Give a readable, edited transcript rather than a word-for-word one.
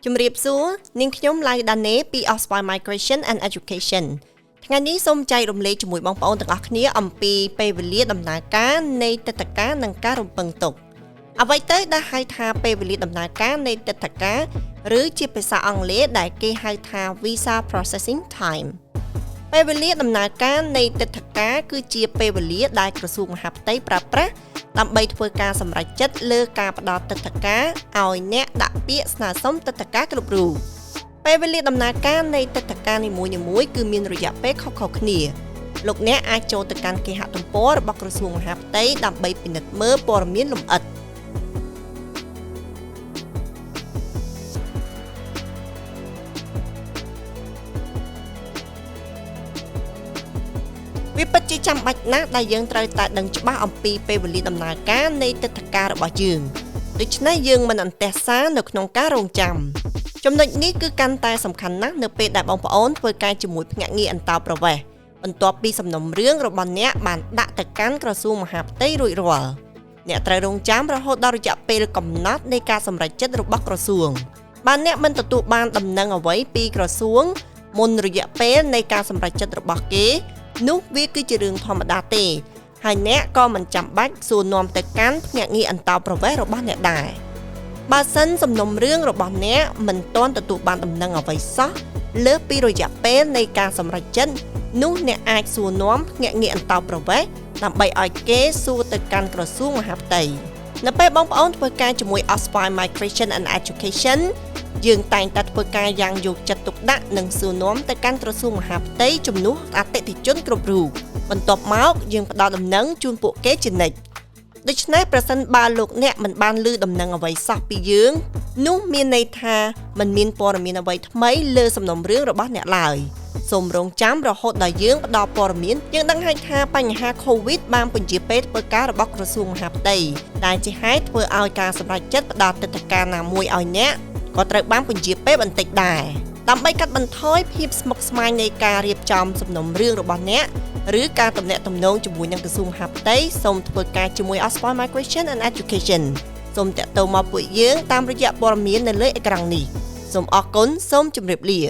ជំរាបសួរនាងខ្ញុំឡៅដាណេពី Ospai Migration and Education ថ្ងៃនេះសូមចែករំលែកជាមួយបងប្អូនទាំងអស់គ្នាអំពីពេលវេលាដំណើរការនៃទិដ្ឋាការនិងការរំពឹងទុកអ្វីទៅដែលហៅថាពេលវេលាដំណើរការនៃទិដ្ឋាការឬជាភាសាអង់គ្លេសដែលគេហៅថា Visa Processing Time ពេលវេលាដំណើរការនៃទិដ្ឋាការគឺជាពេលវេលាដែលក្រសួងមហាផ្ទៃប្រើប្រាស់ដើម្បីធ្វើការសម្រេចចិត្តលើការផ្ដល់ទិដ្ឋាការឲ្យអ្នកដាក់ពាក្យស្នើសុំទិដ្ឋាការគ្រប់រូបពេលវេលាដំណើរការនៃទិដ្ឋាការនីមួយៗគឺមានរយៈពេលខុសៗគ្នាលោកអ្នកអាចចូលទៅកាន់គេហទំព័ររបស់ក្រសួងមហាផ្ទៃដើម្បីពិនិត្យមើលព័ត៌មានលម្អិតវាពិតជាចាំបាច់ណាស់ដែលយើងត្រូវតែដឹងច្បាស់អំពីពេលវេលាដំណើរការនៃទិដ្ឋាការរបស់យើងដូច្នេះយើងមិនអន្ទះសារនៅក្នុងការរងចាំចំណុចនេះគឺកាន់តែសំខាន់ណាស់នៅពេលដែលបងប្អូនធ្វើការជាមួយភ្នាក់ងារអន្តោប្រវេសន៍បន្ទាប់ពីសំណុំរឿងរបស់អ្នកបានដាក់ទៅកាន់ក្រសួងមហាផ្ទៃរួចរាល់អ្នកត្រូវរងចាំរហូតដល់រយៈពេលកំណត់នៃការសម្រេចចិត្តរបស់ក្រសួងបើអ្នកមិនទទួលបានដំណឹងអ្វីពីក្រសួងមុនរយៈពេលនៃការសម្រេចចិត្តរបស់គេនោះវាគឺជារឿងធម្មតាទេហើយអ្នកក៏មិនចាំបាច់សួរនាំទៅកាន់ភ្នាក់ងារអន្តោប្រវេសន៍របស់អ្នកដែរបើសិនសំណុំរឿងរបស់អ្នកមិនទាន់ទទួលបានដំណឹងអ្វីសោះលើសពីរយៈពេលនៃការសម្រេចចិត្តនោះអ្នកអាចសួរនាំភ្នាក់ងារអន្តោប្រវេសន៍ដើម្បីឲ្យគេសួរទៅកាន់ក្រសួងមហាផ្ទៃនៅពេលបងប្អូនធ្វើការជាមួយ Ospai Migration and Education យើងតែងតែធ្វើការយ៉ាងយកចិត្តទុកដាក់និងសួរនាំទៅកាន់ក្រសួងមហាផ្ទៃជំនួសអតិថិជនគ្រប់រូបបន្ទាប់មកយើងផ្ដល់ដំណឹងជូនពួកគេជានិច្ចដូច្នេះប្រសិនបើលោកអ្នកមិនបានឮដំណឹងអ្វីសោះពីយើងនោះមានន័យថាមិនមានព័ត៌មានអ្វីថ្មីលើសំណុំរឿងរបស់អ្នកឡើយសូមរងចាំរហូតដល់យើងផ្ដល់ព័ត៌មានយើងដឹងហើយថាបញ្ហា COVID បានពន្យាពេលធ្វើការរបស់ក្រសួងមហាផ្ទៃដែលជាហេតុធ្វើឲ្យការសម្រេចចិត្តផ្ដល់ទិដ្ឋាការណាមួយឲ្យអ្នកក៏ត្រូវបានពន្យាពេលបន្តិចដែរដើម្បីកាត់បន្ថយភាពស្មុគស្មាញនៃការរៀបចំសំណុំរឿងរបស់អ្នកឬការទំនាក់ទំនងជាមួយនឹងក្រសួងមហាផ្ទៃសូមធ្វើការជាមួយ Ospai Migration and Education សូមតាក់ទងមកពួកយើងតាមរយៈព័ត៌មាននៅលើអេក្រង់នេះសូមអរគុណសូមជម្រាបលា